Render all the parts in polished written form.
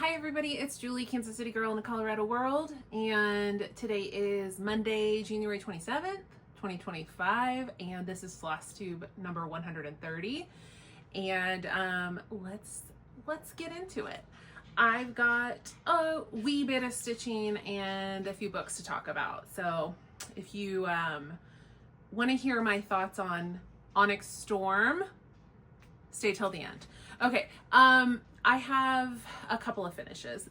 Hi everybody, it's Julie, Kansas City girl in the Colorado world, and today is Monday, January 27th, 2025, and this is Flosstube number 130, and let's get into it. I've got a wee bit of stitching and a few books to talk about, so if you want to hear my thoughts on Onyx Storm, stay till the end. Okay, I have a couple of finishes,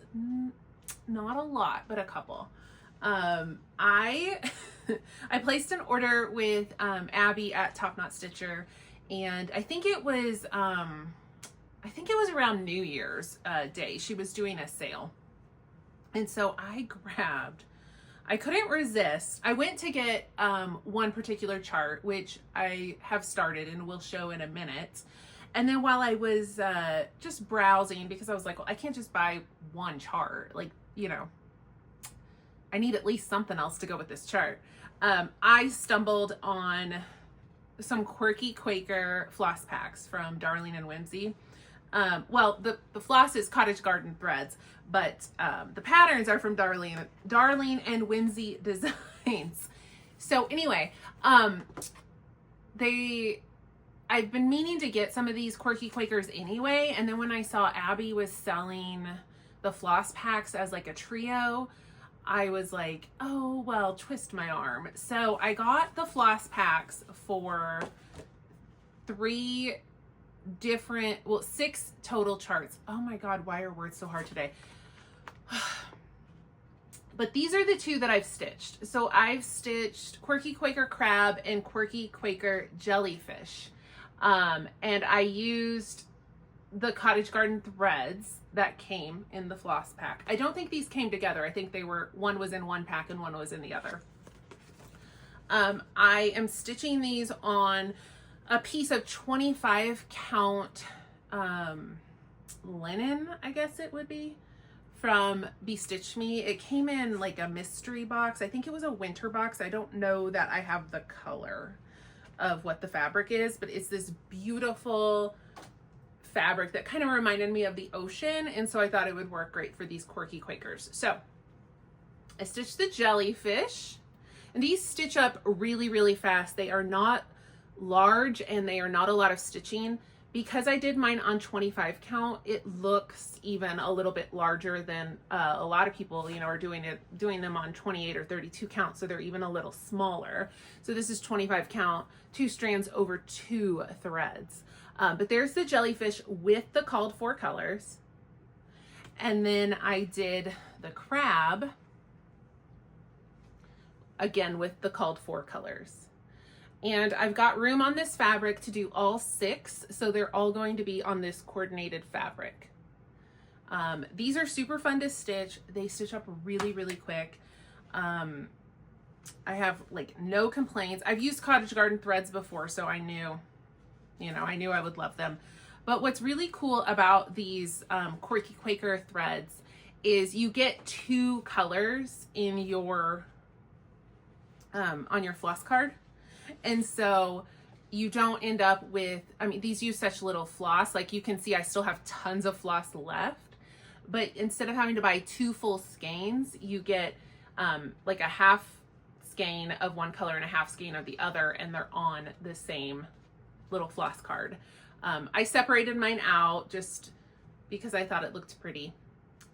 not a lot, but a couple. I placed an order with Abby at Top Knot Stitcher, and I think it was around New Year's Day. She was doing a sale, and so I couldn't resist. I went to get one particular chart, which I have started and will show in a minute. And then while I was just browsing, because I was like, well, I can't just buy one chart. Like, you know, I need at least something else to go with this chart. I stumbled on some quirky Quaker floss packs from Darling and Whimsy. Well, the floss is Cottage Garden Threads, but the patterns are from Darling and Whimsy Designs. So anyway, I've been meaning to get some of these quirky Quakers anyway, and then when I saw Abby was selling the floss packs as like a trio, I was like, oh, well, twist my arm. So I got the floss packs for 6 total charts. Oh my God, why are words so hard today? But these are the 2 that I've stitched. So I've stitched Quirky Quaker Crab and Quirky Quaker Jellyfish. And I used the Cottage Garden Threads that came in the floss pack. I don't think these came together. I think one was in one pack and one was in the other. I am stitching these on a piece of 25 count linen, I guess it would be, from Bestitch Me. It came in like a mystery box. I think it was a winter box. I don't know that I have the color of what the fabric is, but it's this beautiful fabric that kind of reminded me of the ocean, and so I thought it would work great for these quirky Quakers. So I stitched the jellyfish, and these stitch up really, really fast. They are not large and they are not a lot of stitching. Because I did mine on 25 count, it looks even a little bit larger than a lot of people, you know, are doing them on 28 or 32 count, so they're even a little smaller. So this is 25 count, 2 strands over 2 threads. But there's the jellyfish with the called for colors. And then I did the crab, again with the called for colors. And I've got room on this fabric to do all 6, so they're all going to be on this coordinated fabric. These are super fun to stitch. They stitch up really, really quick. I have like no complaints. I've used Cottage Garden Threads before, so I knew I would love them. But what's really cool about these Quirky Quaker threads is you get 2 colors in your on your floss card. And so you don't end up with, I mean, these use such little floss. Like you can see, I still have tons of floss left, but instead of having to buy 2 full skeins, you get like a half skein of one color and a half skein of the other, and they're on the same little floss card. I separated mine out just because I thought it looked pretty.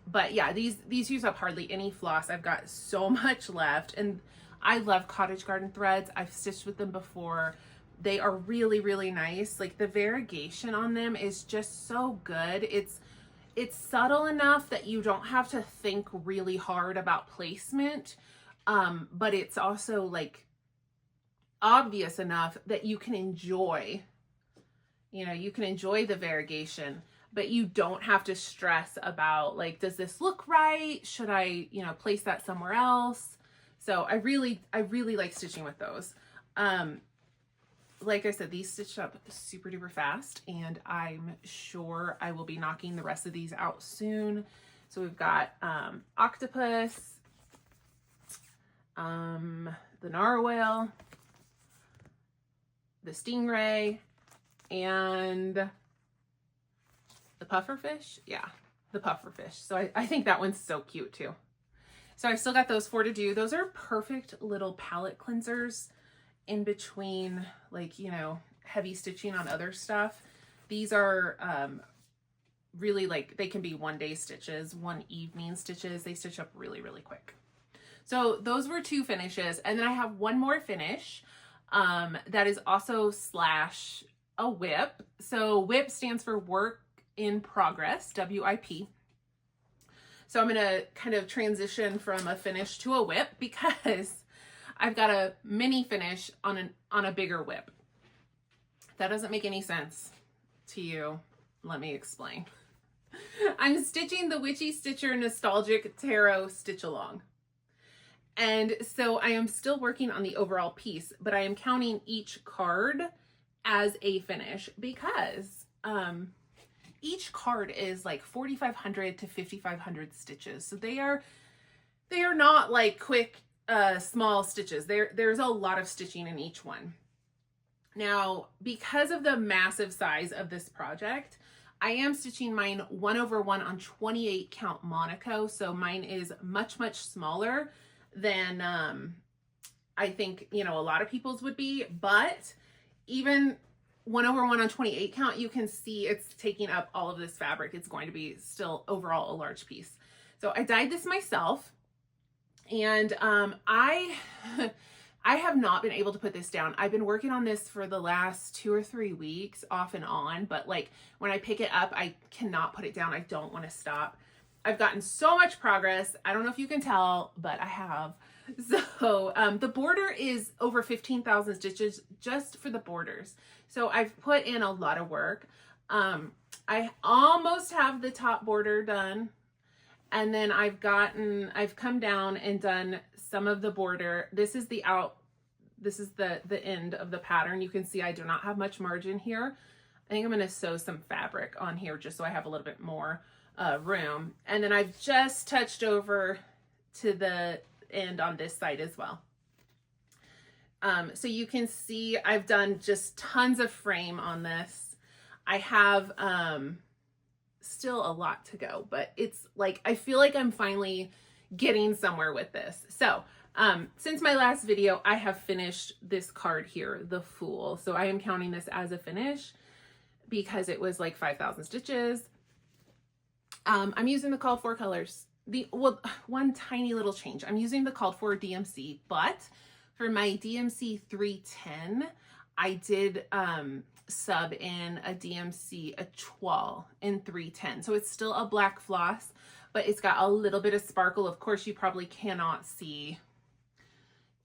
But yeah, these use up hardly any floss. I've got so much left, and I love Cottage Garden Threads. I've stitched with them before. They are really, really nice. Like the variegation on them is just so good. It's subtle enough that you don't have to think really hard about placement, but it's also like obvious enough that you can enjoy, the variegation, but you don't have to stress about like, does this look right? Should I, place that somewhere else? So I really like stitching with those. Like I said, these stitched up super duper fast, and I'm sure I will be knocking the rest of these out soon. So we've got octopus, the narwhal, the stingray, and the pufferfish. Yeah. the pufferfish. So I think that one's so cute too. So I've still got those 4 to do. Those are perfect little palette cleansers in between, like, you know, heavy stitching on other stuff. These are really, like, they can be 1-day stitches, 1 evening stitches. They stitch up really, really quick. So those were 2 finishes. And then I have one more finish that is also slash a WIP. So WIP stands for work in progress, WIP. So I'm going to kind of transition from a finish to a WIP because I've got a mini finish on a bigger WIP. If that doesn't make any sense to you, let me explain. I'm stitching the Witchy Stitcher Nostalgic Tarot Stitch Along. And so I am still working on the overall piece, but I am counting each card as a finish because each card is like 4,500 to 5,500 stitches. So they are not like quick, small stitches. There's a lot of stitching in each one. Now, because of the massive size of this project, I am stitching mine 1/1 on 28 count Monaco. So mine is much, much smaller than I think, you know, a lot of people's would be, but even 1/1 on 28 count, you can see it's taking up all of this fabric. It's going to be still overall a large piece. So I dyed this myself, and I have not been able to put this down. I've been working on this for the last 2 or 3 weeks off and on, but like when I pick it up, I cannot put it down. I don't want to stop. I've gotten so much progress. I don't know if you can tell, but I have. So the border is over 15,000 stitches just for the borders. So I've put in a lot of work. I almost have the top border done. And then I've come down and done some of the border. This is the end of the pattern. You can see I do not have much margin here. I think I'm going to sew some fabric on here just so I have a little bit more room. And then I've just touched over to the end on this side as well. So you can see I've done just tons of frame on this. I have still a lot to go, but it's like I feel like I'm finally getting somewhere with this. So since my last video, I have finished this card here, the Fool. So I am counting this as a finish because it was like 5,000 stitches. I'm using the called for colors. One tiny little change. I'm using the called for DMC, but for my DMC 310, I did sub in a DMC, a toile in 310. So it's still a black floss, but it's got a little bit of sparkle. Of course, you probably cannot see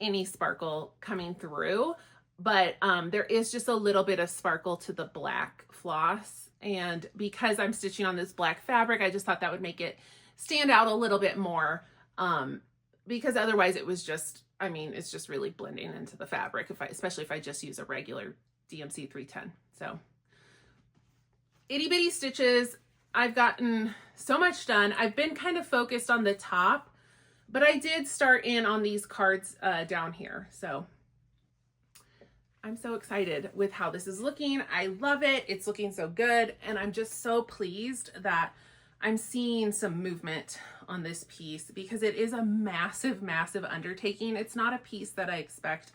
any sparkle coming through, but there is just a little bit of sparkle to the black floss. And because I'm stitching on this black fabric, I just thought that would make it stand out a little bit more, because otherwise it was just, I mean, it's just really blending into the fabric, especially if I just use a regular DMC 310. So itty bitty stitches. I've gotten so much done. I've been kind of focused on the top, but I did start in on these cards down here. So I'm so excited with how this is looking. I love it. It's looking so good. And I'm just so pleased that I'm seeing some movement on this piece because it is a massive, massive undertaking. It's not a piece that I expect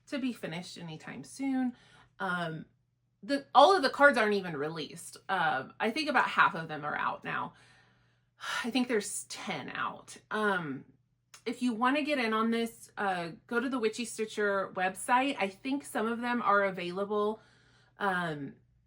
to be finished anytime soon. All of the cards aren't even released. I think about half of them are out now. I think there's 10 out. If you want to get in on this, go to the Witchy Stitcher website. I think some of them are available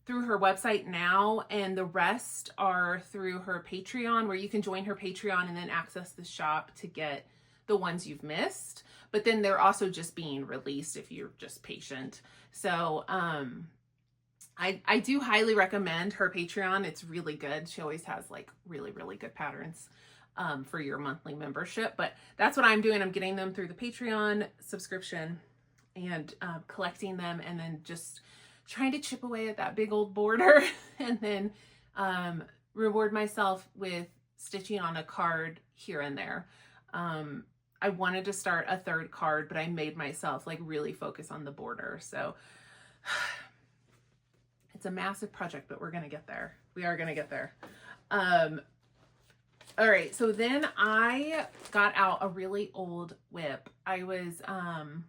through her website now, and the rest are through her Patreon, where you can join her Patreon and then access the shop to get the ones you've missed. But then they're also just being released if you're just patient. So I do highly recommend her Patreon. It's really good. She always has like really, really good patterns for your monthly membership. But that's what I'm doing. I'm getting them through the Patreon subscription and collecting them, and then just trying to chip away at that big old border and then reward myself with stitching on a card here and there. I wanted to start a third card, but I made myself like really focus on the border. So it's a massive project, but we're going to get there. We are going to get there. All right, so then I got out a really old whip. I don't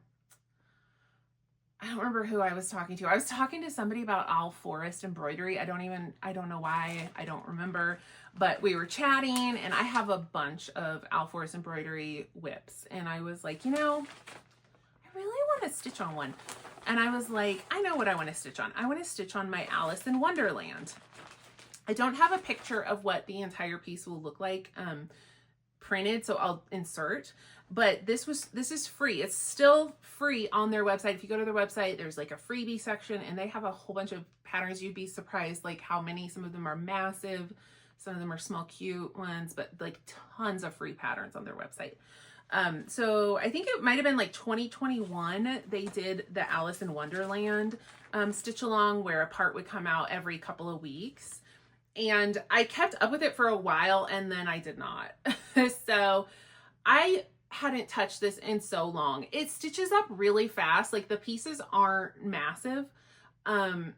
remember who I was talking to. I was talking to somebody about owl forest embroidery. I don't know why, I don't remember, but we were chatting and I have a bunch of owl forest embroidery whips. And I was like, you know, I really want to stitch on one. And I was like, I know what I want to stitch on. I want to stitch on my Alice in Wonderland. I don't have a picture of what the entire piece will look like printed, so I'll insert. But this is free. It's still free on their website. If you go to their website, there's like a freebie section, and they have a whole bunch of patterns. You'd be surprised like how many. Some of them are massive, some of them are small, cute ones, but like tons of free patterns on their website. So I think it might have been like 2021. They did the Alice in Wonderland stitch along, where a part would come out every couple of weeks. And I kept up with it for a while, and then I did not. So I hadn't touched this in so long. It stitches up really fast. Like the pieces aren't massive. And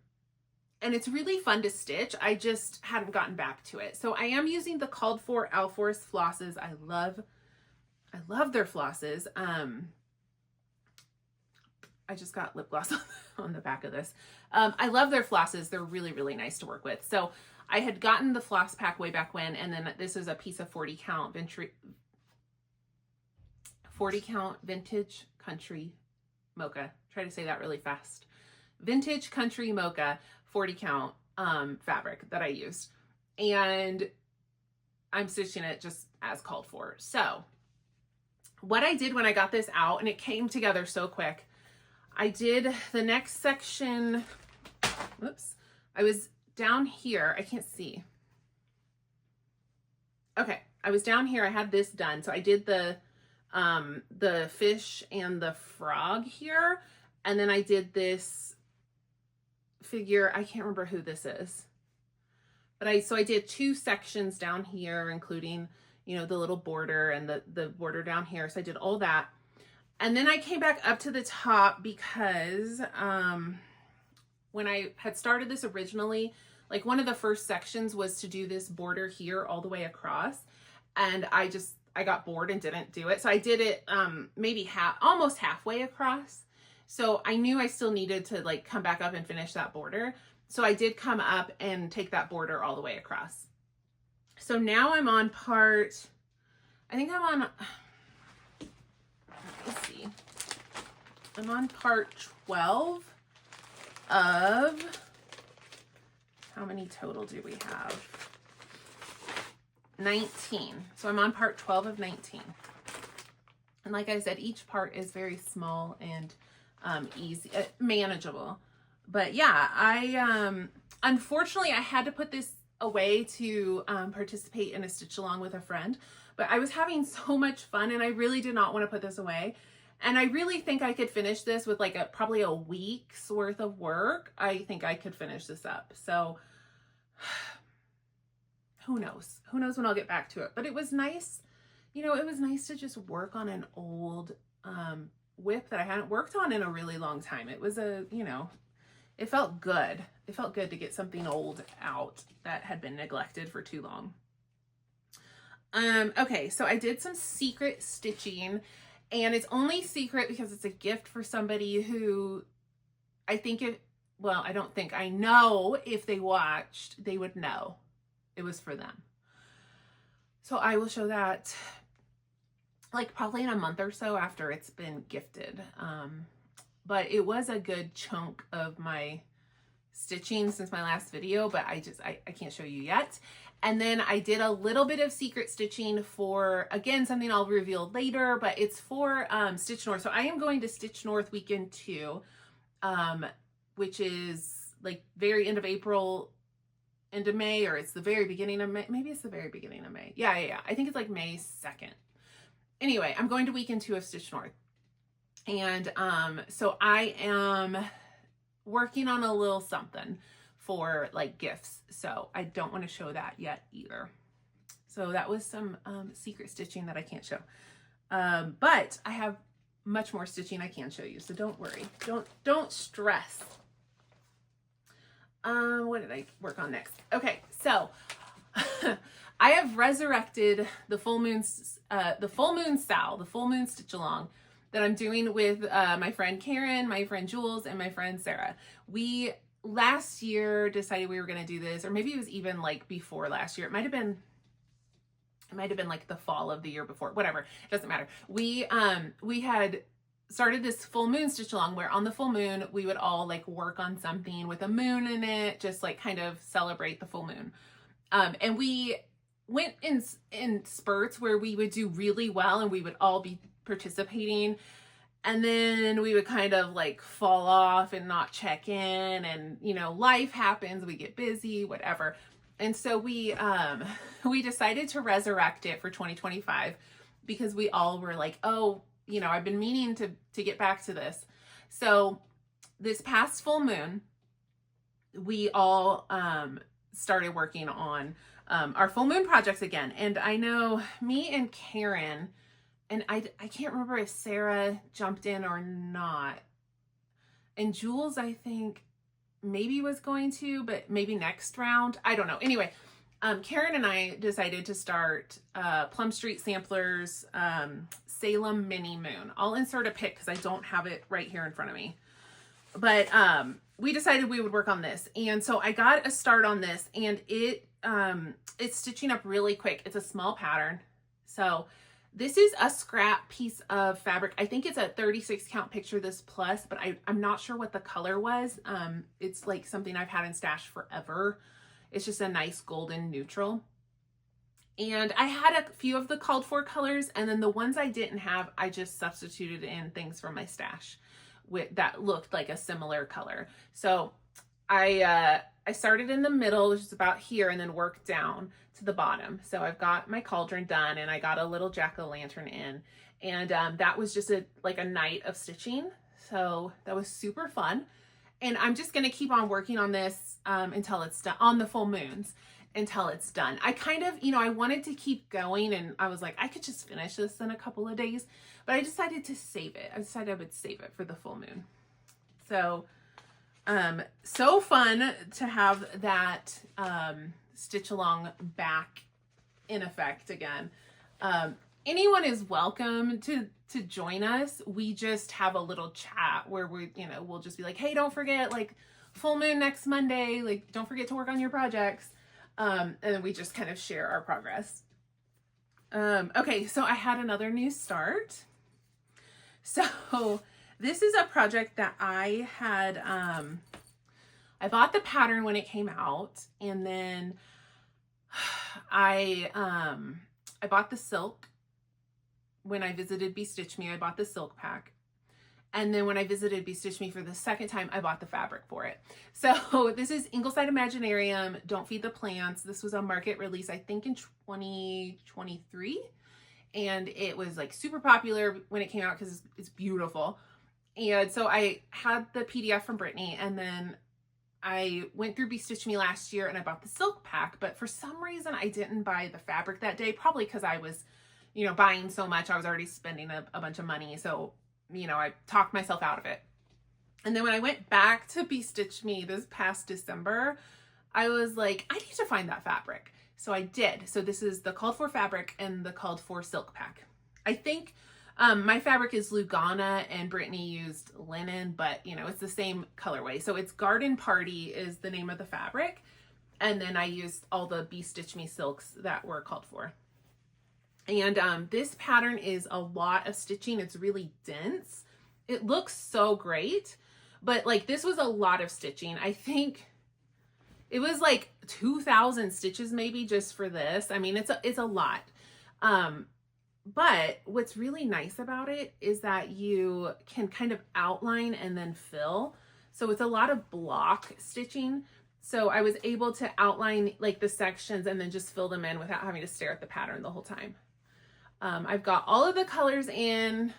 it's really fun to stitch. I just hadn't gotten back to it. So I am using the called for Owl Forest flosses. I love their flosses. I just got lip gloss on the back of this. I love their flosses. They're really, really nice to work with. So I had gotten the floss pack way back when, and then this is a piece of 40 count vintage country mocha. Try to say that really fast. Vintage country mocha 40 count fabric that I used, and I'm stitching it just as called for. So what I did when I got this out, and it came together so quick, I did the next section. Whoops. I was down here. I can't see. Okay. I was down here. I had this done. So I did the fish and the frog here. And then I did this figure. I can't remember who this is, but I did two sections down here, including, you know, the little border and the border down here. So I did all that. And then I came back up to the top because when I had started this originally, like one of the first sections was to do this border here all the way across. And I got bored and didn't do it. So I did it maybe almost halfway across. So I knew I still needed to like come back up and finish that border. So I did come up and take that border all the way across. So now I'm on part, I think I'm on, let's see, I'm on part 12 of, how many total do we have? 19. So I'm on part 12 of 19. And like I said, each part is very small and easy, manageable. But yeah, I unfortunately I had to put this away to participate in a stitch along with a friend, but I was having so much fun and I really did not want to put this away. And I really think I could finish this with like probably a week's worth of work. I think I could finish this up. So who knows? Who knows when I'll get back to it. But it was nice, you know, it was nice to just work on an old whip that I hadn't worked on in a really long time. It was you know, it felt good. It felt good to get something old out that had been neglected for too long. Okay, so I did some secret stitching, and it's only secret because it's a gift for somebody who I know if they watched, they would know it was for them. So I will show that like probably in a month or so after it's been gifted. But it was a good chunk of my stitching since my last video, but I can't show you yet. And then I did a little bit of secret stitching for, again, something I'll reveal later, but it's for Stitch North. So I am going to Stitch North weekend 2, which is like very end of April, end of May, or it's the very beginning of May. Maybe it's the very beginning of May. Yeah. I think it's like May 2nd. Anyway, I'm going to weekend 2 of Stitch North. And so I am working on a little something for like gifts. So I don't want to show that yet either. So that was some secret stitching that I can't show. But I have much more stitching I can show you. So don't worry. Don't stress. What did I work on next? Okay, so I have resurrected the full moon stitch along that I'm doing with my friend Karen, my friend Jules, and my friend Sarah. We last year decided we were going to do this, or maybe it was even like before last year. It might have been like the fall of the year before, whatever. It doesn't matter. We had started this full moon stitch along where on the full moon, we would all like work on something with a moon in it, just like kind of celebrate the full moon. And we went in spurts where we would do really well and we would all be participating. And then we would kind of like fall off and not check in, and you know, life happens, we get busy, whatever. And so we decided to resurrect it for 2025 because we all were like, oh, you know, I've been meaning to get back to this. So this past full moon, we all started working on our full moon projects again. And I know me and Karen, and I can't remember if Sarah jumped in or not. And Jules, I think maybe was going to, but maybe next round. I don't know. Anyway, Karen and I decided to start Plum Street Samplers Salem Mini Moon. I'll insert a pic because I don't have it right here in front of me. But we decided we would work on this. And so I got a start on this, and it's stitching up really quick. It's a small pattern. So this is a scrap piece of fabric. I think it's a 36 count Picture This Plus, but I'm not sure what the color was. It's like something I've had in stash forever. It's just a nice golden neutral. And I had a few of the called for colors, and then the ones I didn't have, I just substituted in things from my stash that looked like a similar color. So I started in the middle, which is about here, and then worked down to the bottom. So I've got my cauldron done, and I got a little jack-o'-lantern in, and that was just a night of stitching. So that was super fun. And I'm just going to keep on working on this until it's done, on the full moons, until it's done. I kind of, you know, I wanted to keep going, and I was like, I could just finish this in a couple of days, but I decided to save it. I decided I would save it for the full moon. So, so fun to have that stitch along back in effect again. Anyone is welcome to join us. We just have a little chat where we, you know, we'll just be like, hey, don't forget, like, full moon next Monday, like, don't forget to work on your projects. And then we just kind of share our progress. Okay, so I had another new start. So this is a project that I had, I bought the pattern when it came out, and then I bought the silk when I visited Be Stitch Me. I bought the silk pack. And then when I visited Be Stitch Me for the second time, I bought the fabric for it. So this is Ingleside Imaginarium, Don't Feed the Plants. This was a market release, I think in 2023. And it was like super popular when it came out because it's beautiful. And so I had the PDF from Brittany, and then I went through Be Stitch Me last year and I bought the silk pack, but for some reason I didn't buy the fabric that day, probably because I was, you know, buying so much. I was already spending a bunch of money. So, you know, I talked myself out of it. And then when I went back to Be Stitch Me this past December, I was like, I need to find that fabric. So I did. So this is the called for fabric and the called for silk pack. I think my fabric is Lugana and Brittany used linen, but you know, it's the same colorway. So it's Garden Party is the name of the fabric. And then I used all the Be Stitch Me silks that were called for. And this pattern is a lot of stitching. It's really dense. It looks so great, but like this was a lot of stitching. I think it was like 2,000 stitches maybe just for this. I mean, it's a lot. But what's really nice about it is that you can kind of outline and then fill. So it's a lot of block stitching. So I was able to outline like the sections and then just fill them in without having to stare at the pattern the whole time. I've got all of the colors in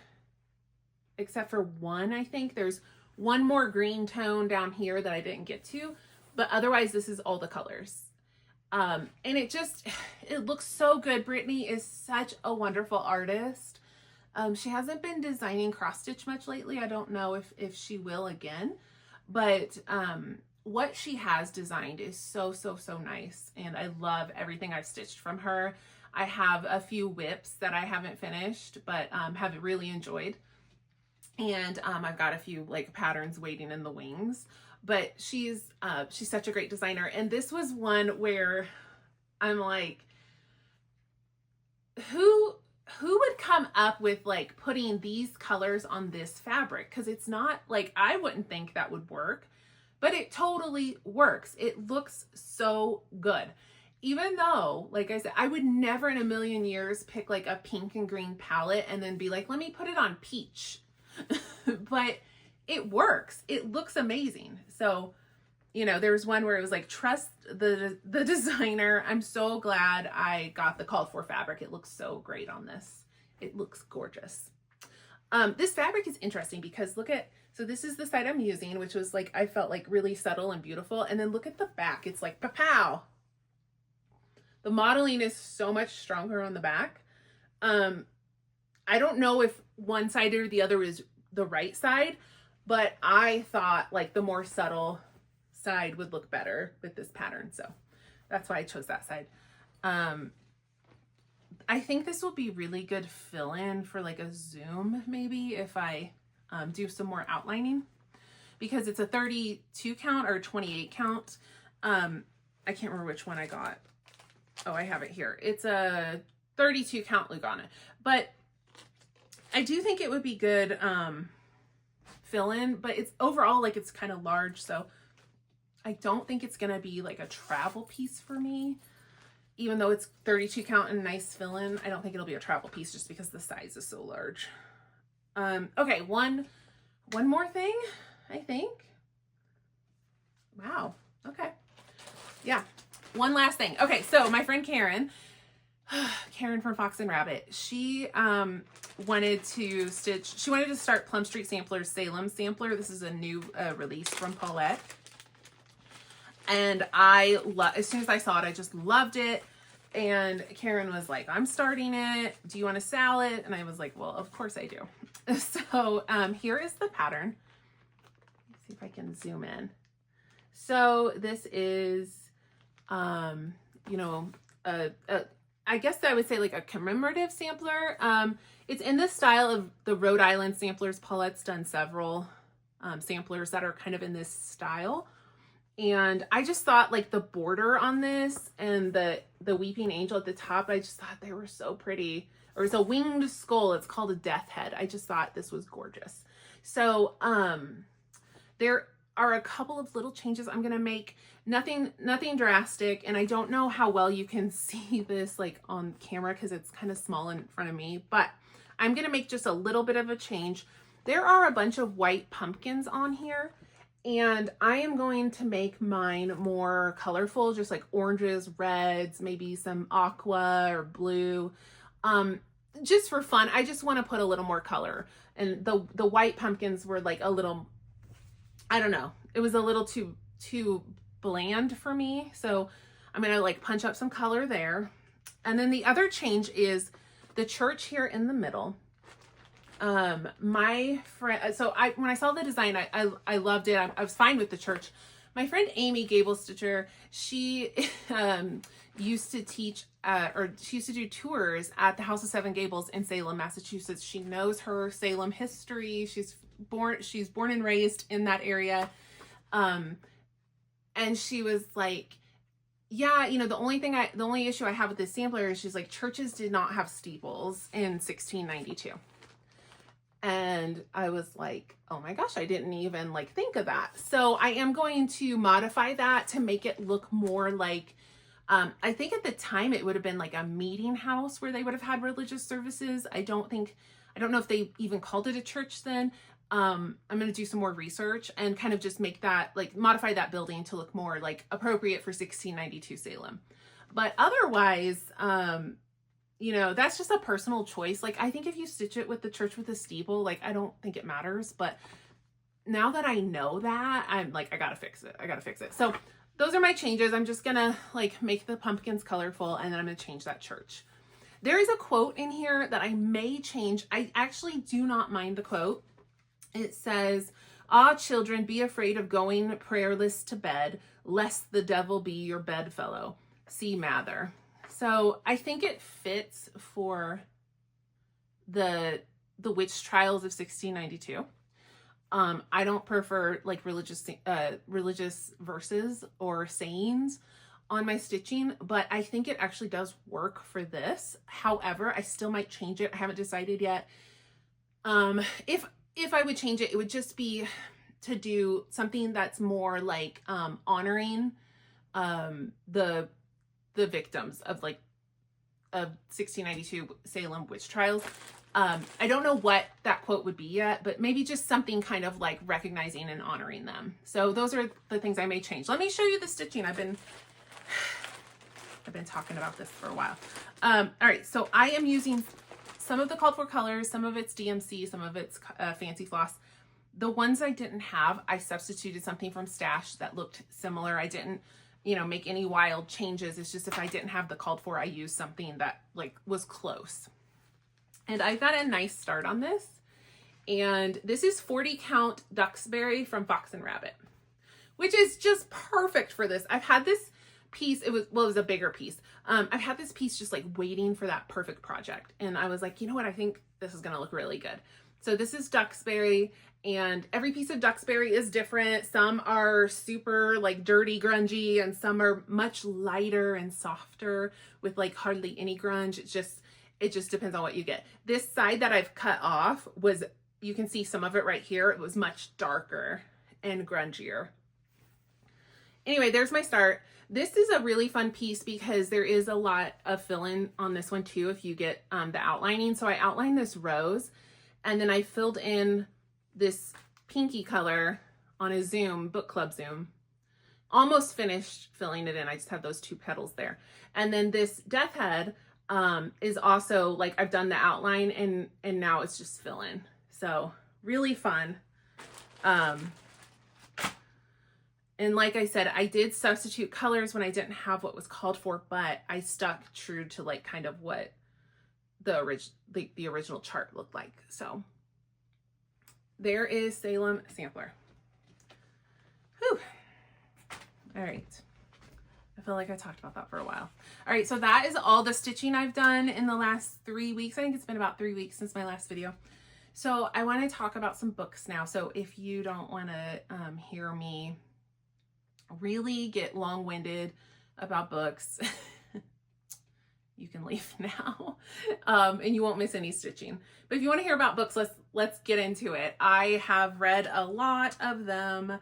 except for one. I think there's one more green tone down here that I didn't get to, but otherwise this is all the colors. And it looks so good. Brittany is such a wonderful artist. She hasn't been designing cross stitch much lately. I don't know if she will again, but what she has designed is so, so, so nice. And I love everything I've stitched from her. I have a few whips that I haven't finished, but have really enjoyed. And I've got a few like patterns waiting in the wings, but she's such a great designer. And this was one where I'm like, who would come up with like putting these colors on this fabric? Because it's not like, I wouldn't think that would work, but it totally works. It looks so good. Even though, like I said, I would never in a million years pick like a pink and green palette and then be like, let me put it on peach. But it works. It looks amazing. So, you know, there was one where it was like, trust the designer. I'm so glad I got the called for fabric. It looks so great on this. It looks gorgeous. This fabric is interesting because look at, so this is the side I'm using, which was like, I felt like really subtle and beautiful. And then look at the back. It's like, pow. The modeling is so much stronger on the back. I don't know if one side or the other is the right side, but I thought like the more subtle side would look better with this pattern. So that's why I chose that side. I think this will be really good fill-in for like a zoom, maybe if I do some more outlining, because it's a 32 count or 28 count. I can't remember which one I got. Oh, I have it here. It's a 32 count Lugana, but I do think it would be good fill in, but it's overall like it's kind of large, so I don't think it's gonna be like a travel piece for me. Even though it's 32 count and nice fill in, I don't think it'll be a travel piece just because the size is so large. Okay, one more thing, I think. Wow. Okay. Yeah. One last thing. Okay, so my friend Karen from Fox and Rabbit, she wanted to start Plum Street Sampler's Salem Sampler. This is a new release from Paulette. And as soon as I saw it, I just loved it. And Karen was like, I'm starting it. Do you want to sell it? And I was like, well, of course I do. So here is the pattern. Let's see if I can zoom in. So this is, you know, I guess I would say like a commemorative sampler. It's in the style of the Rhode Island samplers. Paulette's done several samplers that are kind of in this style. And I just thought like the border on this and the weeping angel at the top, I just thought they were so pretty. Or it's a winged skull. It's called a death head. I just thought this was gorgeous. So there are a couple of little changes I'm gonna make. Nothing drastic, and I don't know how well you can see this like on camera because it's kind of small in front of me, but I'm gonna make just a little bit of a change. There are a bunch of white pumpkins on here, and I am going to make mine more colorful, just like oranges, reds, maybe some aqua or blue, just for fun. I just want to put a little more color, and the white pumpkins were like a little, I don't know, it was a little too bland for me. So I'm going to like punch up some color there. And then the other change is the church here in the middle. My friend, so when I saw the design, I loved it. I was fine with the church. My friend Amy Gable Stitcher, she used to teach or she used to do tours at the House of Seven Gables in Salem, Massachusetts. She knows her Salem history. She's born and raised in that area. And she was like, yeah, you know, the only issue I have with this sampler is she's like, churches did not have steeples in 1692. And I was like, oh my gosh, I didn't even like think of that. So I am going to modify that to make it look more like, I think at the time it would have been like a meeting house where they would have had religious services. I don't know if they even called it a church then. I'm going to do some more research and kind of just make that, like modify that building to look more like appropriate for 1692 Salem. But otherwise, you know, that's just a personal choice. Like, I think if you stitch it with the church with a steeple, like, I don't think it matters. But now that I know that, I'm like, I gotta fix it. So those are my changes. I'm just gonna like make the pumpkins colorful, and then I'm gonna change that church. There is a quote in here that I may change. I actually do not mind the quote. It says, Ah, children, be afraid of going prayerless to bed, lest the devil be your bedfellow. See Mather. So I think it fits for the witch trials of 1692. I don't prefer like religious verses or sayings on my stitching, but I think it actually does work for this. However, I still might change it. I haven't decided yet. If I would change it, it would just be to do something that's more like honoring the victims of 1692 Salem witch trials. I don't know what that quote would be yet, but maybe just something kind of like recognizing and honoring them. So those are the things I may change. Let me show you the stitching. I've been talking about this for a while. All right, so I am using some of the called for colors, some of it's DMC, some of it's fancy floss. The ones I didn't have, I substituted something from Stash that looked similar. I didn't, make any wild changes. It's just if I didn't have the called for, I used something that was close. And I got a nice start on this. And this is 40 count Duxbury from Fox and Rabbit, which is just perfect for this. I've had this piece, it was a bigger piece. I've had this piece just waiting for that perfect project. And I was like, you know what? I think this is going to look really good. So this is Duxbury, and every piece of Duxbury is different. Some are super dirty, grungy, and some are much lighter and softer with hardly any grunge. It just depends on what you get. This side that I've cut off you can see some of it right here. It was much darker and grungier. Anyway, there's my start. This is a really fun piece because there is a lot of fill-in on this one too if you get the outlining. So I outlined this rose, and then I filled in this pinky color on a Zoom, book club Zoom. Almost finished filling it in. I just have those two petals there. And then this death head is also I've done the outline and now it's just fill in. So really fun. And like I said, I did substitute colors when I didn't have what was called for, but I stuck true to kind of what the original chart looked like. So there is Salem Sampler. Whew. All right. I feel like I talked about that for a while. All right, so that is all the stitching I've done in the last 3 weeks. I think it's been about 3 weeks since my last video. So I want to talk about some books now. So if you don't want to hear me really get long-winded about books, you can leave now, and you won't miss any stitching. But if you want to hear about books, let's get into it. I have read a lot of them,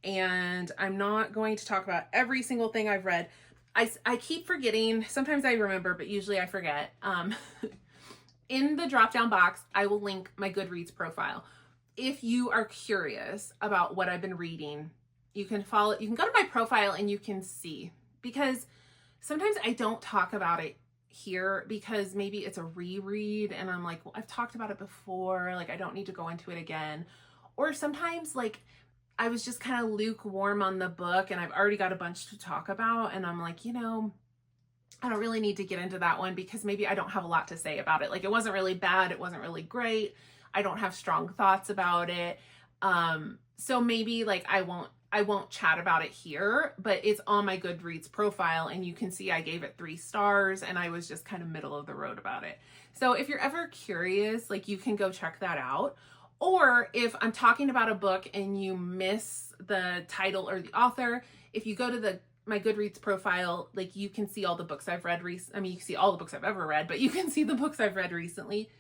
and I'm not going to talk about every single thing I've read. I keep forgetting. Sometimes I remember, but usually I forget. In the drop-down box, I will link my Goodreads profile. If you are curious about what I've been reading, you can go to my profile and you can see, because sometimes I don't talk about it here because maybe it's a reread and I'm like, well, I've talked about it before. I don't need to go into it again. Or sometimes I was just kind of lukewarm on the book and I've already got a bunch to talk about. And I'm like, I don't really need to get into that one because maybe I don't have a lot to say about it. It wasn't really bad. It wasn't really great. I don't have strong thoughts about it. So maybe I won't chat about it here, but it's on my Goodreads profile and you can see I gave it 3 stars and I was just kind of middle of the road about it. So if you're ever curious, you can go check that out. Or if I'm talking about a book and you miss the title or the author, if you go to my Goodreads profile, you can see all the books I've read you can see all the books I've ever read, but you can see the books I've read recently,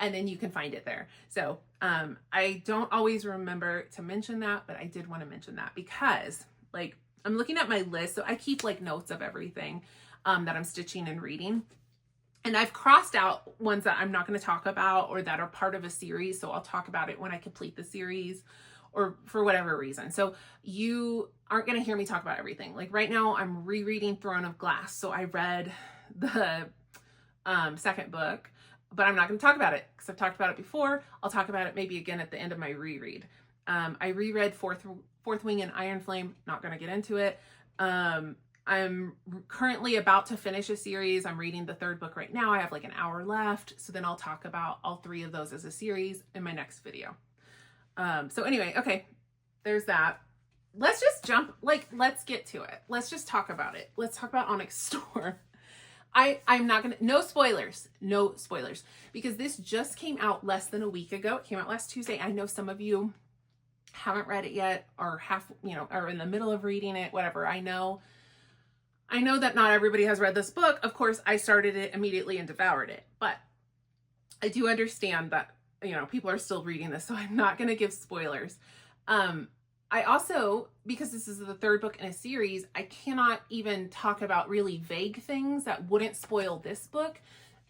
and then you can find it there. So I don't always remember to mention that, but I did want to mention that because I'm looking at my list. So I keep notes of everything that I'm stitching and reading. And I've crossed out ones that I'm not going to talk about or that are part of a series. So I'll talk about it when I complete the series or for whatever reason. So you aren't going to hear me talk about everything. Right now I'm rereading Throne of Glass. So I read the second book, but I'm not going to talk about it because I've talked about it before. I'll talk about it maybe again at the end of my reread. I reread Fourth Wing and Iron Flame. Not going to get into it. I'm currently about to finish a series. I'm reading the 3rd book right now. I have an hour left. So then I'll talk about all 3 of those as a series in my next video. So anyway, okay. there's that. Let's just jump, like, let's get to it. Let's just talk about it. Let's talk about Onyx Store. I'm not gonna, no spoilers, because this just came out less than a week ago. It came out last Tuesday. I know some of you haven't read it yet, or are in the middle of reading it, whatever. I know that not everybody has read this book. Of course, I started it immediately and devoured it, but I do understand that, people are still reading this, so I'm not going to give spoilers. I also, because this is the third book in a series, I cannot even talk about really vague things that wouldn't spoil this book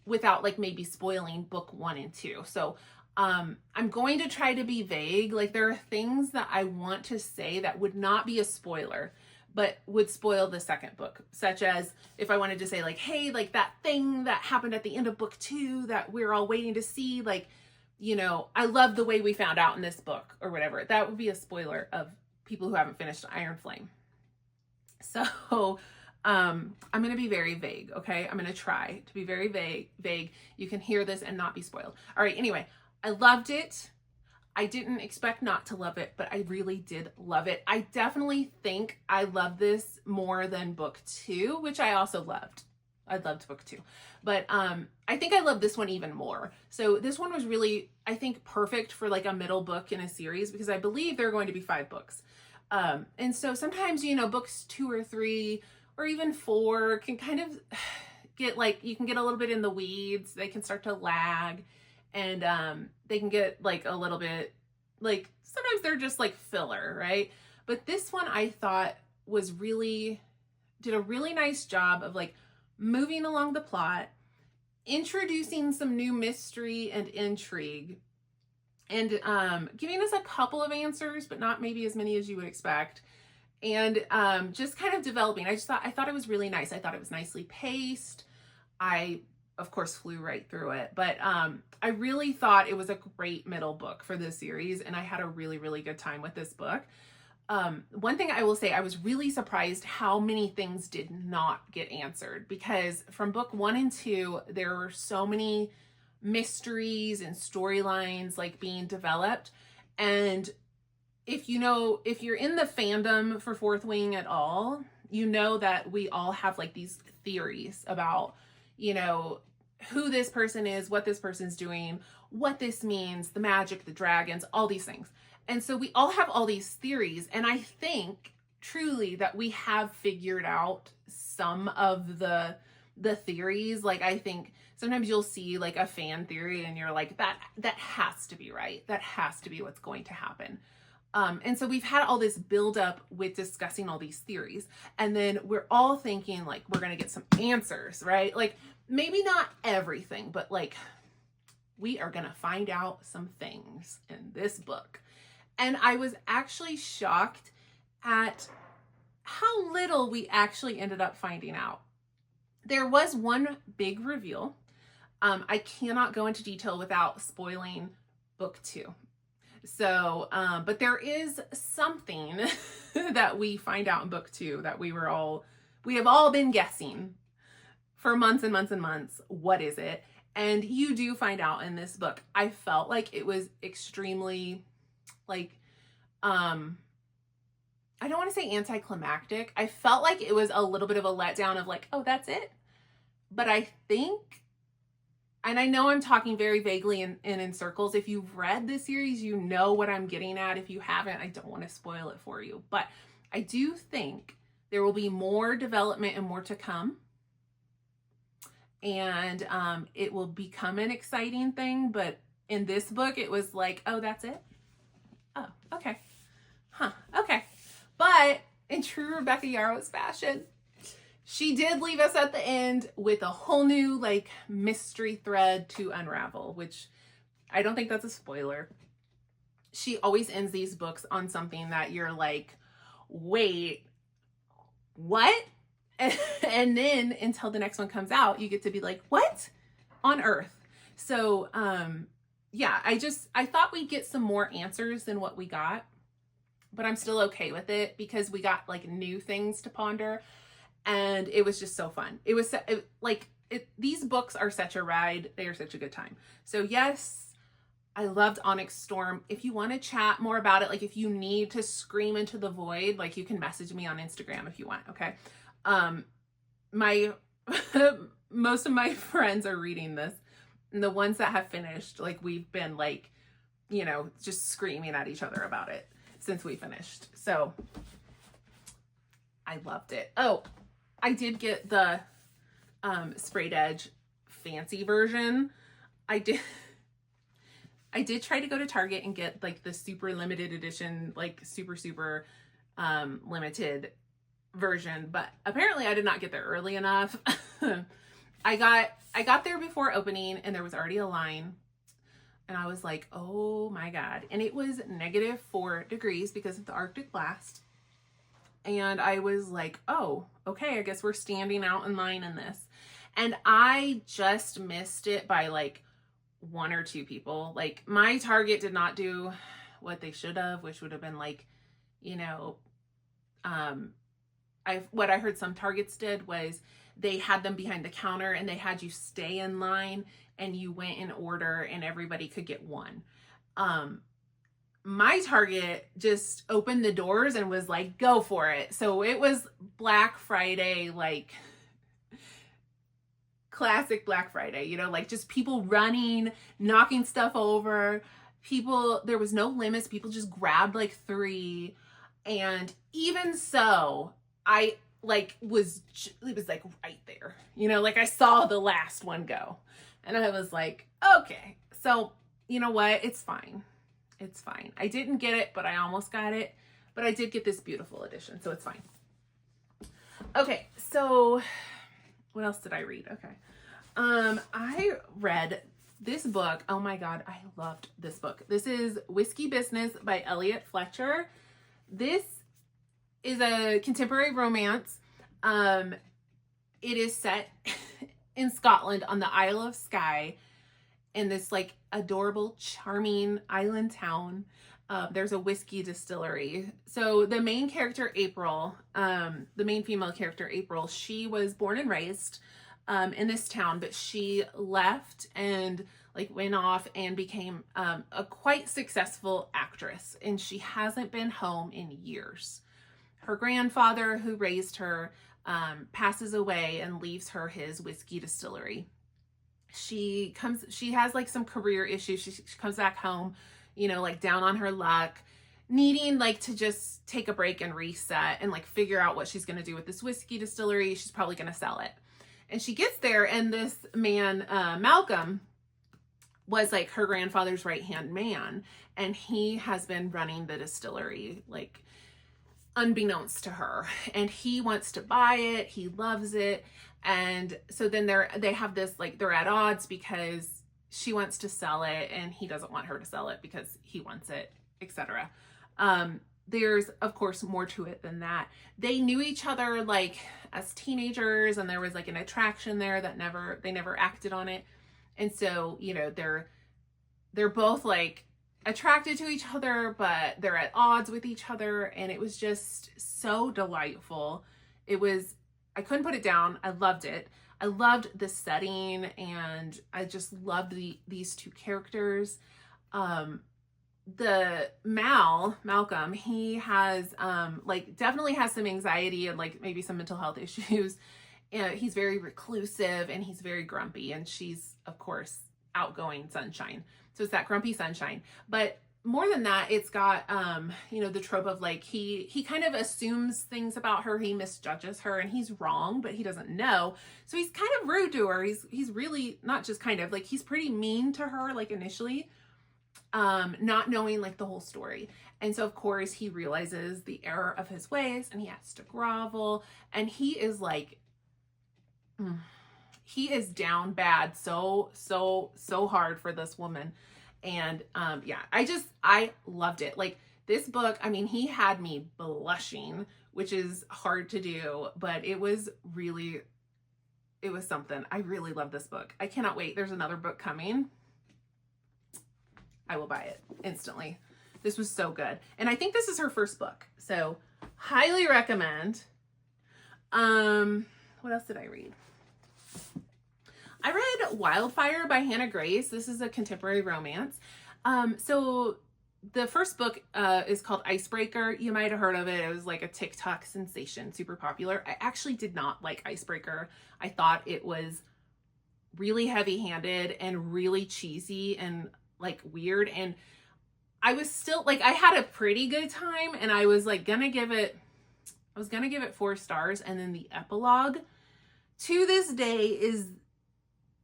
without like maybe spoiling book 1 and 2. So I'm going to try to be vague. Like, there are things that I want to say that would not be a spoiler, but would spoil the second book, such as if I wanted to say like, hey, like that thing that happened at the end of book 2 that we're all waiting to see, like, I love the way we found out in this book or whatever. That would be a spoiler of people who haven't finished Iron Flame. So I'm going to be very vague, okay? I'm going to try to be very vague. You can hear this and not be spoiled. All right, anyway, I loved it. I didn't expect not to love it, but I really did love it. I definitely think I love this more than book 2, which I also loved. I loved book 2, but I think I love this one even more. So this one was really, I think, perfect for like a middle book in a series, because I believe there are going to be 5 books. And so sometimes, books 2 or 3 or even 4 can kind of get like, you can get a little bit in the weeds. They can start to lag, and they can get like a little bit, like sometimes they're just like filler, right? But this one I thought did a really nice job of like moving along the plot, introducing some new mystery and intrigue, and giving us a couple of answers, but not maybe as many as you would expect, and just kind of developing. I thought it was really nice. I thought it was nicely paced. I, of course, flew right through it, but I really thought it was a great middle book for this series, and I had a really, really good time with this book. One thing I will say, I was really surprised how many things did not get answered, because from book 1 and 2, there were so many mysteries and storylines like being developed. And if you're in the fandom for Fourth Wing at all, you know that we all have like these theories about, who this person is, what this person's doing, what this means, the magic, the dragons, all these things. And so we all have all these theories, and I think truly that we have figured out some of the theories. Like, I think sometimes you'll see like a fan theory and you're like, that has to be right. That has to be what's going to happen. And so we've had all this build up with discussing all these theories, and then we're all thinking like we're going to get some answers, right? Like, maybe not everything, but like we are going to find out some things in this book. And I was actually shocked at how little we actually ended up finding out. There was one big reveal. I cannot go into detail without spoiling book 2. So, but there is something that we find out in book 2 that we have all been guessing for months and months and months. What is it? And you do find out in this book. I felt like it was extremely, like, I don't want to say anticlimactic. I felt like it was a little bit of a letdown of like, oh, that's it. But I think, and I know I'm talking very vaguely and in circles. If you've read this series, you know what I'm getting at. If you haven't, I don't want to spoil it for you. But I do think there will be more development and more to come. And it will become an exciting thing. But in this book, it was like, oh, that's it? Oh, okay. Huh, okay. But in true Rebecca Yarros fashion, she did leave us at the end with a whole new like mystery thread to unravel, which I don't think that's a spoiler. She always ends these books on something that you're like, wait, what? And then until the next one comes out, you get to be like, what on earth? So, yeah, I thought we'd get some more answers than what we got, but I'm still okay with it because we got like new things to ponder, and it was just so fun. It was these books are such a ride. They are such a good time. So yes, I loved Onyx Storm. If you want to chat more about it, like if you need to scream into the void, like you can message me on Instagram if you want, okay? My most of my friends are reading this, and the ones that have finished, like we've been like, you know, just screaming at each other about it since we finished. So I loved it. Oh, I did get the sprayed edge fancy version. I did try to go to Target and get like the super limited edition, like super limited version, but apparently I did not get there early enough. I got there before opening and there was already a line, and I was like, oh my God. And it was -4 degrees because of the Arctic blast. And I was like, oh, okay, I guess we're standing out in line in this. And I just missed it by like 1 or 2 people. Like my Target did not do what they should have, which would have been like, you know, what I heard some Targets did was they had them behind the counter and they had you stay in line and you went in order and everybody could get one. My Target just opened the doors and was like, go for it. So it was Black Friday, like classic Black Friday, you know, like just people running, knocking stuff over. People, there was no limits. People just grabbed like 3. And even so, I like it was like right there, you know, like I saw the last one go and I was like, okay, so you know what? It's fine. It's fine. I didn't get it, but I almost got it, but I did get this beautiful edition. So it's fine. Okay. So what else did I read? Okay. I read this book. Oh my God. I loved this book. This is Whiskey Business by Elliot Fletcher. This is a contemporary romance. It is set in Scotland on the Isle of Skye in this like adorable, charming island town. There's a whiskey distillery. So the main character, April, the main female character, April, she was born and raised in this town, but she left and like went off and became a quite successful actress, and she hasn't been home in years. Her grandfather, who raised her, passes away and leaves her his whiskey distillery. She has like some career issues. She comes back home, you know, like down on her luck, needing like to just take a break and reset and like figure out what she's going to do with this whiskey distillery. She's probably going to sell it. And she gets there, and this man, Malcolm, was like her grandfather's right-hand man. And he has been running the distillery, like unbeknownst to her. And he wants to buy it. He loves it. And so then they have this, like, they're at odds because she wants to sell it and he doesn't want her to sell it because he wants it, etc. There's, of course, more to it than that. They knew each other like as teenagers, and there was like an attraction there that they never acted on it. And so, you know, they're both like attracted to each other, but they're at odds with each other. And it was just so delightful. I couldn't put it down. I loved it. I loved the setting, and I just loved these two characters. The Malcolm, he has like definitely has some anxiety and like maybe some mental health issues. And he's very reclusive and he's very grumpy, and she's of course outgoing sunshine. So it's that grumpy sunshine. But more than that, it's got you know, the trope of like he kind of assumes things about her, he misjudges her, and he's wrong, but he doesn't know. So he's kind of rude to her. He's really not just kind of like, he's pretty mean to her like initially. Not knowing like the whole story. And so of course he realizes the error of his ways and he has to grovel, and he is like, he is down bad so hard for this woman. And yeah, I loved it. Like this book, I mean, he had me blushing, which is hard to do, but it was something. I really love this book. I cannot wait. There's another book coming. I will buy it instantly. This was so good. And I think this is her first book. So highly recommend. What else did I read? I read Wildfire by Hannah Grace. This is a contemporary romance. So the first book is called Icebreaker. You might have heard of it. It was like a TikTok sensation, super popular. I actually did not like Icebreaker. I thought it was really heavy-handed and really cheesy and like weird. And I was still like, I had a pretty good time, and I was like gonna give it 4 stars. And then the epilogue to this day is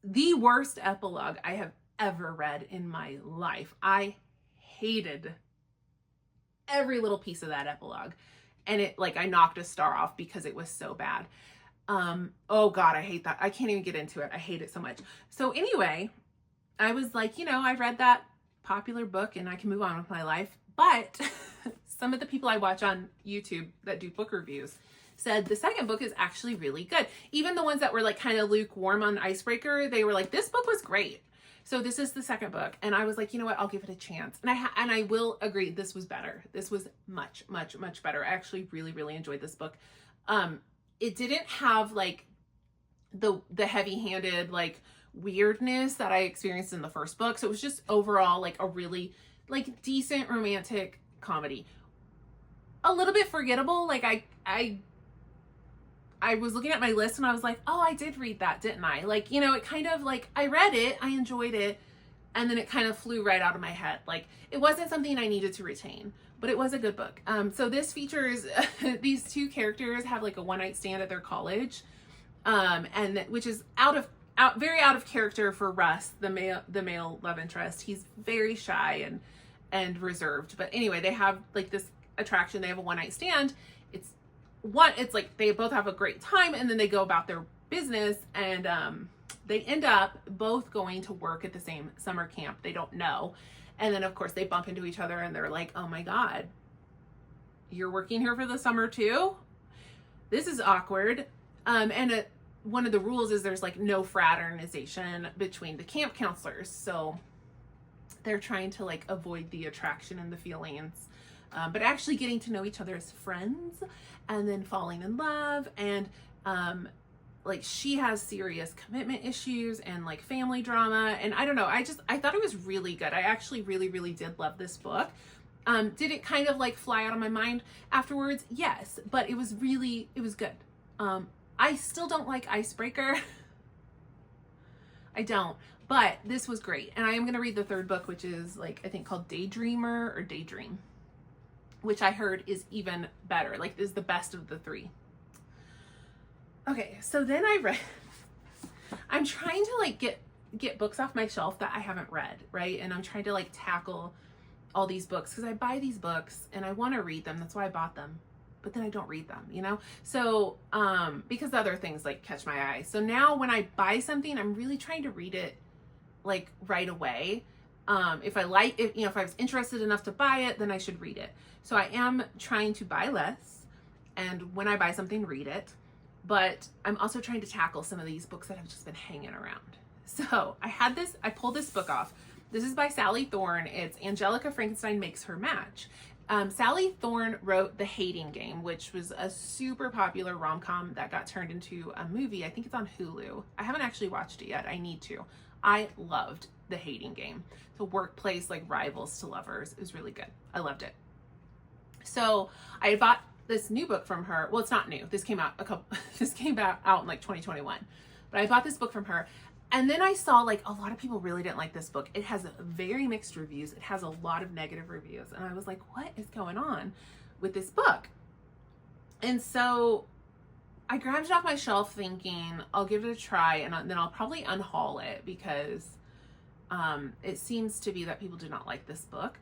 the worst epilogue I have ever read in my life. I hated every little piece of that epilogue, and it, like, I knocked a star off because it was so bad. Oh God, I hate that. I can't even get into it. I hate it so much. So anyway, I was like, you know, I read that popular book and I can move on with my life. But some of the people I watch on YouTube that do book reviews said the second book is actually really good. Even the ones that were like kind of lukewarm on Icebreaker, they were like, this book was great. So this is the second book, and I was like, you know what, I'll give it a chance. And I will agree, this was better. This was much, much, much better. I actually really, really enjoyed this book. It didn't have like the heavy-handed like weirdness that I experienced in the first book. So it was just overall like a really like decent romantic comedy. A little bit forgettable. Like I was looking at my list and I was like, oh, I did read that, didn't I? Like, you know, it kind of like, I read it, I enjoyed it, and then it kind of flew right out of my head. Like, it wasn't something I needed to retain, but it was a good book. So this features, these two characters have like a one-night stand at their college, and which is very out of character for Russ, the male love interest. He's very shy and reserved. But anyway, they have like this attraction. They have a one-night stand. It's like they both have a great time, and then they go about their business, and they end up both going to work at the same summer camp. They don't know. And then of course they bump into each other, and they're like, oh my God, you're working here for the summer too? This is awkward. And one of the rules is there's like no fraternization between the camp counselors. So they're trying to like avoid the attraction and the feelings, but actually getting to know each other as friends, and then falling in love. And like she has serious commitment issues and like family drama. And I don't know, I thought it was really good. I actually really, really did love this book. Did it kind of like fly out of my mind afterwards? Yes, but it was good. I still don't like Icebreaker. I don't, but this was great. And I am going to read the third book, which is like, I think called Daydreamer or Daydream, which I heard is even better, like is the best of the 3. Okay, so then I'm trying to like get books off my shelf that I haven't read, right? And I'm trying to like tackle all these books because I buy these books and I want to read them. That's why I bought them. But then I don't read them, you know? So, because other things like catch my eye. So now when I buy something, I'm really trying to read it like right away. If I was interested enough to buy it, then I should read it. So I am trying to buy less, and when I buy something, read it. But I'm also trying to tackle some of these books that have just been hanging around. So I pulled this book off. This is by Sally Thorne. It's Angelica Frankenstein Makes Her Match. Sally Thorne wrote The Hating Game, which was a super popular rom-com that got turned into a movie. I think it's on Hulu. I haven't actually watched it yet. I need to. I loved The Hating Game. It's a workplace like rivals to lovers. It was really good. I loved it. So I had bought this new book from her. Well, it's not new. This came out out in like 2021. But I bought this book from her. And then I saw like a lot of people really didn't like this book. It has very mixed reviews. It has a lot of negative reviews. And I was like, what is going on with this book? And so I grabbed it off my shelf thinking I'll give it a try, and then I'll probably unhaul it because it seems to be that people do not like this book.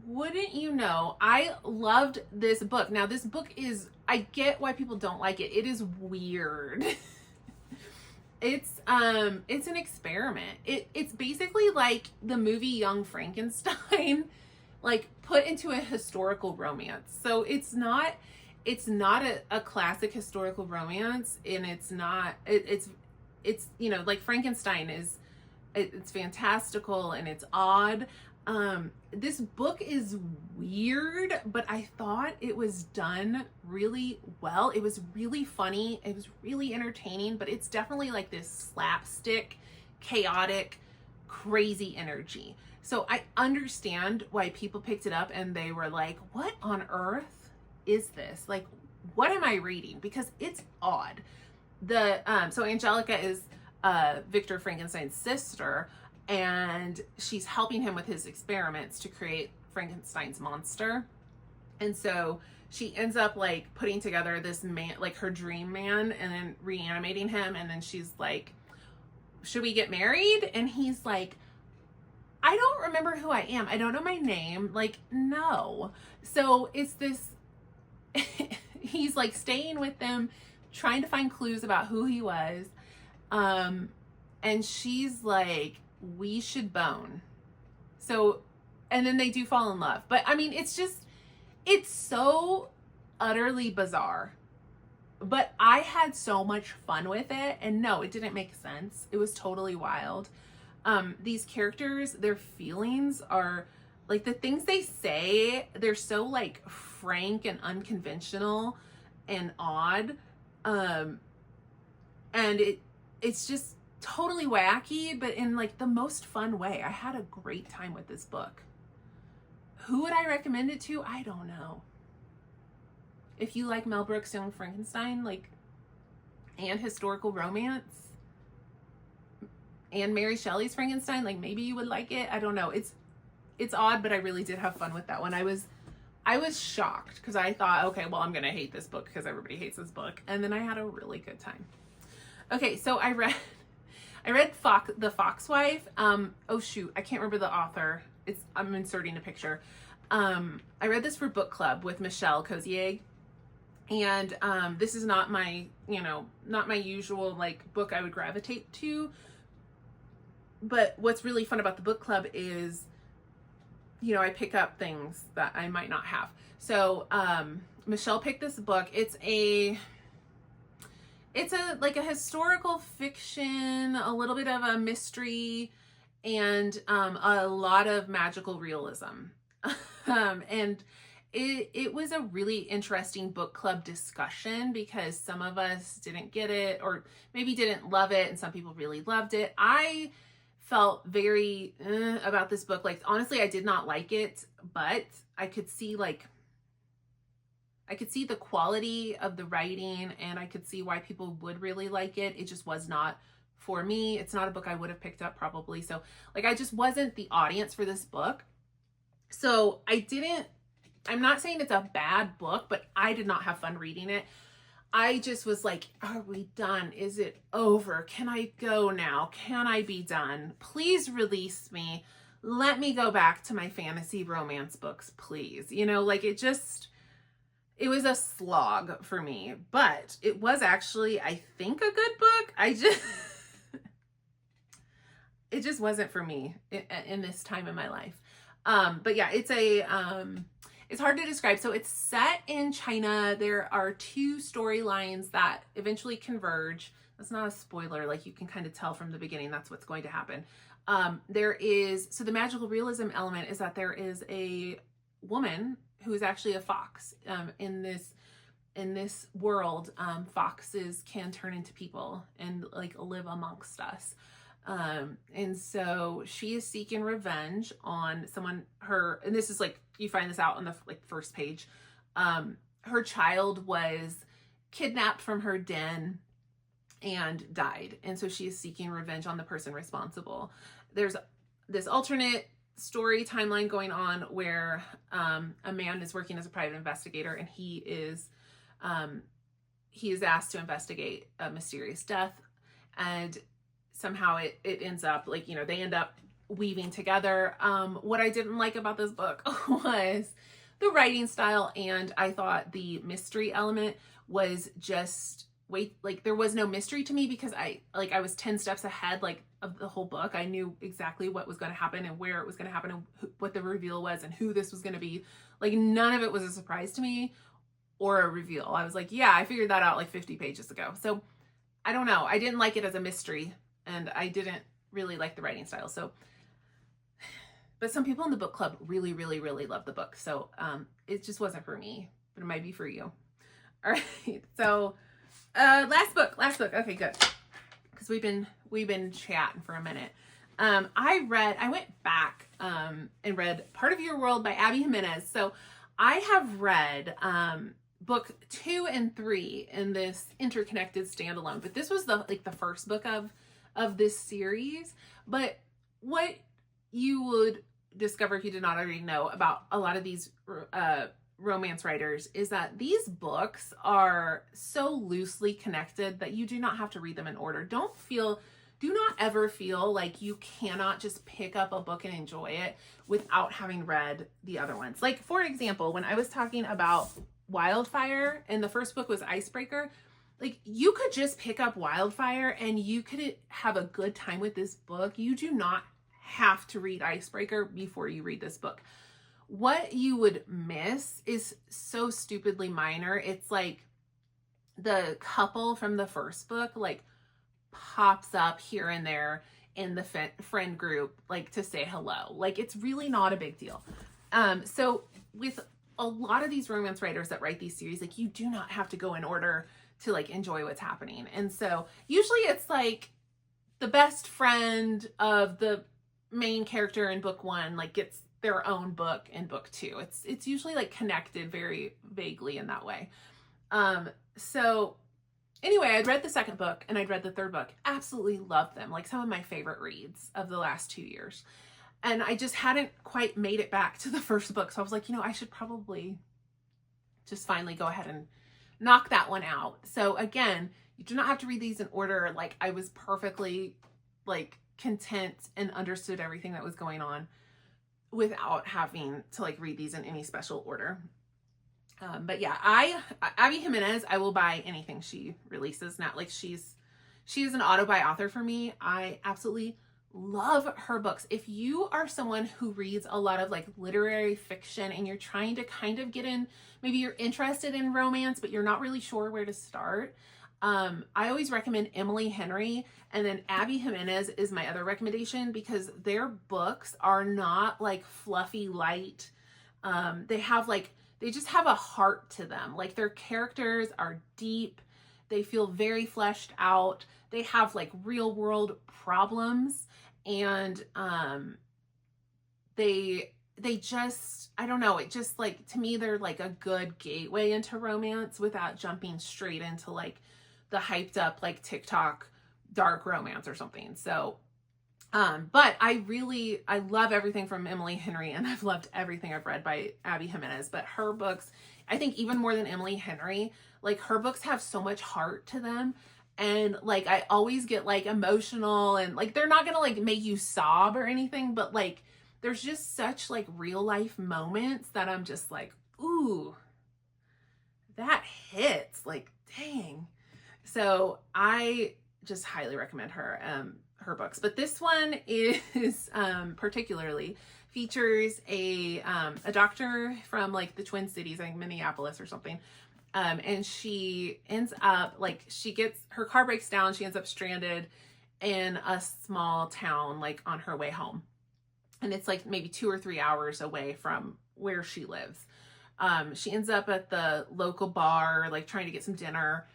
Wouldn't you know, I loved this book. Now this book I get why people don't like it. It is weird. It's an experiment. It's basically like the movie Young Frankenstein, like put into a historical romance. So it's not a classic historical romance, and it's you know, like Frankenstein it's fantastical and it's odd. This book is weird, but I thought it was done really well. It was really funny. It was really entertaining, but it's definitely like this slapstick, chaotic, crazy energy. So I understand why people picked it up and they were like, what on earth is this? Like, what am I reading? Because it's odd. So Angelica is Victor Frankenstein's sister, and she's helping him with his experiments to create Frankenstein's monster. And so she ends up like putting together this man, like her dream man, and then reanimating him. And then she's like, should we get married? And he's like, I don't remember who I am. I don't know my name. Like, no. So it's this, he's like staying with them, trying to find clues about who he was. And she's like, we should bone. So, and then they do fall in love. But I mean, it's so utterly bizarre. But I had so much fun with it. And no, it didn't make sense. It was totally wild. These characters, their feelings are like, the things they say, they're so like frank and unconventional and odd. And it's just totally wacky, but in like the most fun way. I had a great time with this book. Who would I recommend it to? I don't know. If you like Mel Brooks' Young Frankenstein, like, and historical romance, and Mary Shelley's Frankenstein, like maybe you would like it. I don't know. It's odd, but I really did have fun with that one. I was shocked because I thought, okay, well, I'm gonna hate this book because everybody hates this book, and then I had a really good time. Okay, so I read The Foxwife. Oh shoot, I can't remember the author. I'm inserting a picture. I read this for book club with Michelle Cozier, and this is not my usual like book I would gravitate to. But what's really fun about the book club is, I pick up things that I might not have. So Michelle picked this book. It's a like a historical fiction, a little bit of a mystery, and a lot of magical realism. And it was a really interesting book club discussion because some of us didn't get it, or maybe didn't love it, and some people really loved it. I felt very about this book. Like, honestly, I did not like it, but I could see the quality of the writing, and I could see why people would really like it. It just was not for me. It's not a book I would have picked up probably. So like, I just wasn't the audience for this book. So I'm not saying it's a bad book, but I did not have fun reading it. I just was like, are we done? Is it over? Can I go now? Can I be done? Please release me. Let me go back to my fantasy romance books, please. Like it was a slog for me, but it was actually, I think, a good book. It just wasn't for me in this time in my life. But yeah, it's hard to describe. So it's set in China. There are two storylines that eventually converge. That's not a spoiler. Like, you can kind of tell from the beginning that's what's going to happen. So the magical realism element is that there is a woman who is actually a fox. In this world, foxes can turn into people and like live amongst us. And so she is seeking revenge on someone, and this is like, you find this out on the like first page. Her child was kidnapped from her den and died. And so she is seeking revenge on the person responsible. There's this alternate story timeline going on where, a man is working as a private investigator, and he is asked to investigate a mysterious death, and somehow it ends up like, they end up weaving together. What I didn't like about this book was the writing style, and I thought the mystery element was just there was no mystery to me because I was 10 steps ahead like of the whole book. I knew exactly what was going to happen and where it was going to happen and what the reveal was and who this was going to be. Like, none of it was a surprise to me or a reveal. I was like, yeah, I figured that out like 50 pages ago. So I don't know. I didn't like it as a mystery, and I didn't really like the writing style. So, but some people in the book club really, really, really love the book. So it just wasn't for me, but it might be for you. All right. So last book. Okay, good. Because we've been chatting for a minute. I went back and read Part of Your World by Abby Jimenez. So I have read book 2 and 3 in this interconnected standalone, but this was the first book of this series. But what you would discover if you did not already know about a lot of these romance writers is that these books are so loosely connected that you do not have to read them in order. Do not ever feel like you cannot just pick up a book and enjoy it without having read the other ones. Like, for example, when I was talking about Wildfire and the first book was Icebreaker, like, you could just pick up Wildfire and you could have a good time with this book. You do not have to read Icebreaker before you read this book. What you would miss is so stupidly minor. It's like the couple from the first book, like, pops up here and there in the friend group, like, to say hello. Like, it's really not a big deal. So with a lot of these romance writers that write these series, like, you do not have to go in order to, like, enjoy what's happening. And so usually it's like the best friend of the main character in book 1, like, gets their own book in book 2. It's usually, like, connected very vaguely in that way. So anyway, I'd read the second book and I'd read the third book. Absolutely loved them. Like, some of my favorite reads of the last 2 years. And I just hadn't quite made it back to the first book. So I was like, I should probably just finally go ahead and knock that one out. So again, you do not have to read these in order. Like, I was perfectly, like, content and understood everything that was going on without having to, like, read these in any special order. But yeah, Abby Jimenez, I will buy anything she releases now. Like, she is an auto-buy author for me. I absolutely love her books. If you are someone who reads a lot of, like, literary fiction and you're trying to kind of get in, maybe you're interested in romance, but you're not really sure where to start, I always recommend Emily Henry, and then Abby Jimenez is my other recommendation, because their books are not, like, fluffy light. They just have a heart to them. Like, their characters are deep. They feel very fleshed out. They have, like, real world problems, and they just, I don't know, it just, like, to me, they're, like, a good gateway into romance without jumping straight into, like, the hyped up, like, TikTok dark romance or something. So but I love everything from Emily Henry, and I've loved everything I've read by Abby Jimenez. But her books, I think even more than Emily Henry, like, her books have so much heart to them. And, like, I always get, like, emotional, and, like, they're not gonna, like, make you sob or anything, but, like, there's just such, like, real life moments that I'm just like, ooh, that hits, like, dang. So I just highly recommend her books. But this one is particularly features a doctor from, like, the Twin Cities, I think Minneapolis or something. And she ends up, like, her car breaks down. She ends up stranded in a small town, like, on her way home. And it's, like, maybe 2 or 3 hours away from where she lives. She ends up at the local bar, like, trying to get some dinner,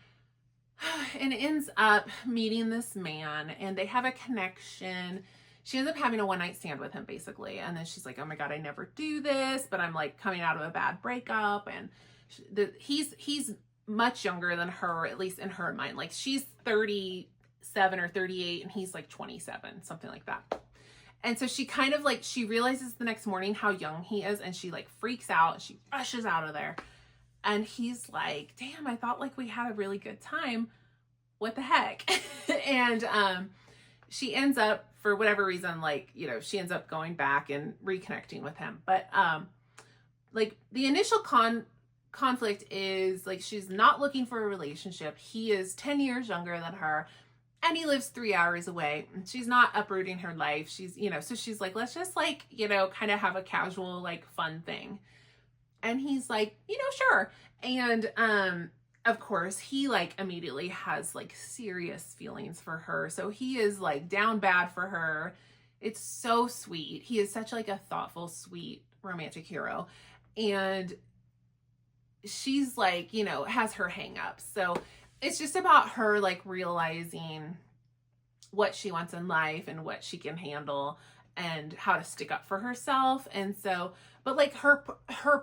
and ends up meeting this man, and they have a connection. She ends up having a one-night stand with him, basically. And then she's like, oh my God, I never do this, but I'm, like, coming out of a bad breakup. And he's much younger than her, at least in her mind. Like, she's 37 or 38 and he's, like, 27, something like that. And so she kind of, like, she realizes the next morning how young he is, and she, like, freaks out, and she rushes out of there. And he's like, damn, I thought, like, we had a really good time. What the heck? And she ends up, for whatever reason, like, she ends up going back and reconnecting with him. But like, the initial conflict is, like, she's not looking for a relationship. He is 10 years younger than her, and he lives 3 hours away. She's not uprooting her life. She's, so she's like, let's just, like, kind of have a casual, like, fun thing. And he's like, sure. And of course, he, like, immediately has, like, serious feelings for her. So he is, like, down bad for her. It's so sweet. He is such, like, a thoughtful, sweet, romantic hero. And she's, like, has her hang-ups. So it's just about her, like, realizing what she wants in life and what she can handle and how to stick up for herself. And so, but like her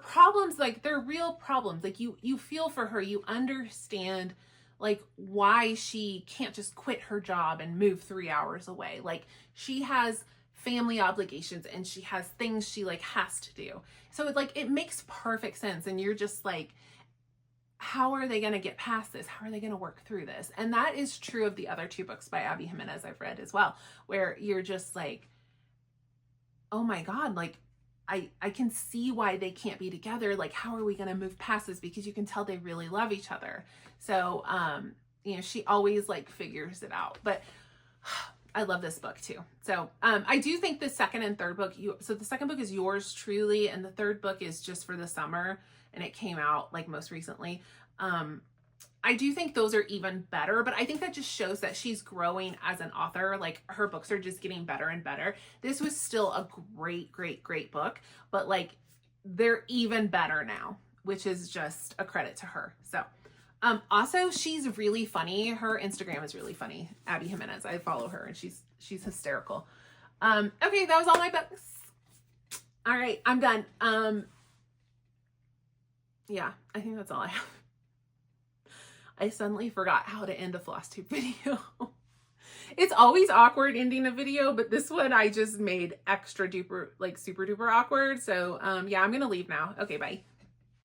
problems, like they're real problems. Like you feel for her, you understand like why she can't just quit her job and move 3 hours away. Like she has family obligations and she has things she like has to do. So it makes perfect sense. And you're just like, how are they going to get past this? How are they going to work through this? And that is true of the other 2 books by Abby Jimenez I've read as well, where you're just like, oh my God, like I can see why they can't be together. Like, how are we going to move past this? Because you can tell they really love each other. So, you know, she always like figures it out. But I love this book too. So, I do think the second and third book, so the second book is Yours Truly, and the third book is just for the summer, and it came out like most recently. I do think those are even better, but I think that just shows that she's growing as an author. Like her books are just getting better and better. This was still a great, great, great book, but like they're even better now, which is just a credit to her. So, also she's really funny. Her Instagram is really funny. Abby Jimenez. I follow her and she's hysterical. Okay, that was all my books. All right, I'm done. Yeah, I think that's all I have. I suddenly forgot how to end a Flosstube video. It's always awkward ending a video, but this one I just made extra duper, like super duper awkward. So, yeah, I'm going to leave now. Okay, bye.